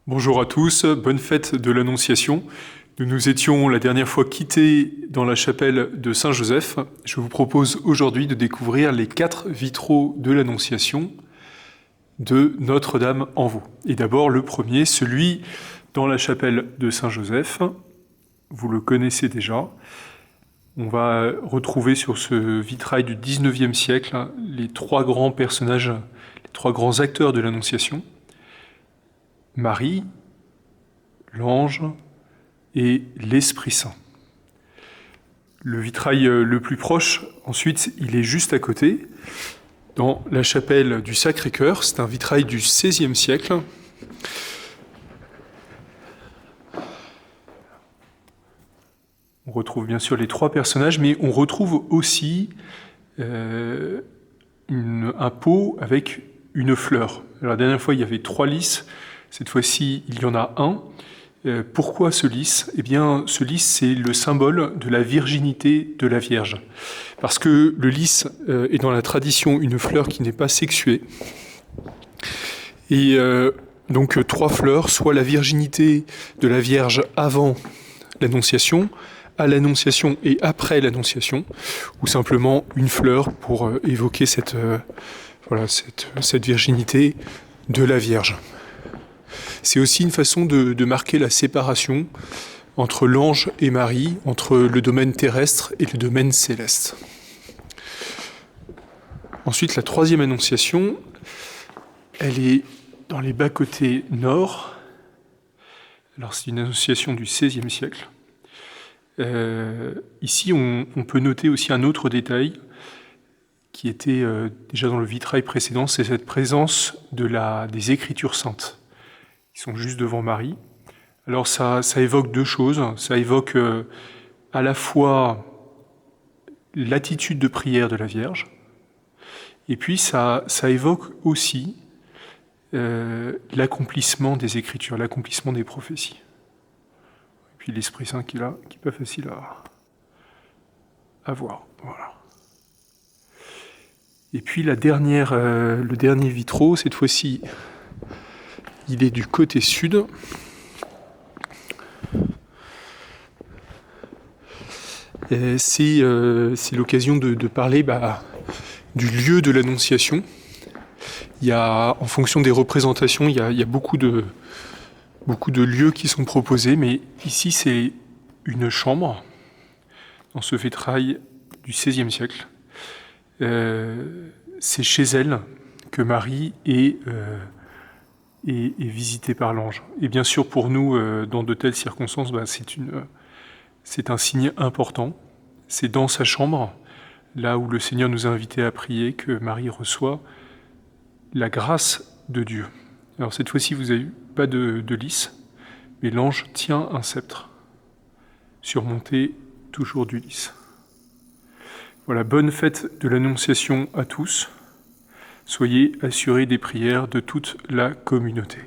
Bonjour à tous, bonne fête de l'Annonciation. Nous nous étions la dernière fois quittés dans la chapelle de Saint-Joseph. Je vous propose aujourd'hui de découvrir les 4 vitraux de l'Annonciation de Notre-Dame-en-Vaux. Et d'abord le premier, celui dans la chapelle de Saint-Joseph. Vous le connaissez déjà. On va retrouver sur ce vitrail du 19e siècle les 3 grands personnages, les 3 grands acteurs de l'Annonciation. Marie, l'ange et l'Esprit Saint. Le vitrail le plus proche, ensuite, il est juste à côté, dans la chapelle du Sacré-Cœur. C'est un vitrail du XVIe siècle. On retrouve bien sûr les 3 personnages, mais on retrouve aussi un pot avec une fleur. Alors, la dernière fois, il y avait 3 lys. Cette fois-ci, il y en a un. Pourquoi ce lys ? Eh bien, ce lys, c'est le symbole de la virginité de la Vierge. Parce que le lys est dans la tradition une fleur qui n'est pas sexuée. Et donc 3 fleurs, soit la virginité de la Vierge avant l'Annonciation, à l'Annonciation et après l'Annonciation, ou simplement une fleur pour évoquer cette virginité de la Vierge. C'est aussi une façon de marquer la séparation entre l'ange et Marie, entre le domaine terrestre et le domaine céleste. Ensuite, la 3e annonciation, elle est dans les bas-côtés nord. Alors, c'est une annonciation du XVIe siècle. Ici, on peut noter aussi un autre détail qui était déjà dans le vitrail précédent, c'est cette présence des Écritures saintes qui sont juste devant Marie. Alors ça évoque 2 choses. Ça évoque à la fois l'attitude de prière de la Vierge, et puis ça évoque aussi l'accomplissement des Écritures, l'accomplissement des prophéties. Et puis l'Esprit Saint qui est là, qui n'est pas facile à voir. Voilà. Et puis le dernier vitraux, cette fois-ci, il est du côté sud. C'est l'occasion de parler du lieu de l'Annonciation. Il y a, en fonction des représentations, il y a beaucoup de lieux qui sont proposés, mais ici c'est une chambre dans ce vitrail du XVIe siècle. C'est chez elle que Marie est visité par l'ange. Et bien sûr, pour nous, dans de telles circonstances, c'est un signe important. C'est dans sa chambre, là où le Seigneur nous a invités à prier, que Marie reçoit la grâce de Dieu. Alors cette fois-ci, vous n'avez pas de lys, mais l'ange tient un sceptre, surmonté toujours du lys. Voilà, bonne fête de l'Annonciation à tous. Soyez assurés des prières de toute la communauté.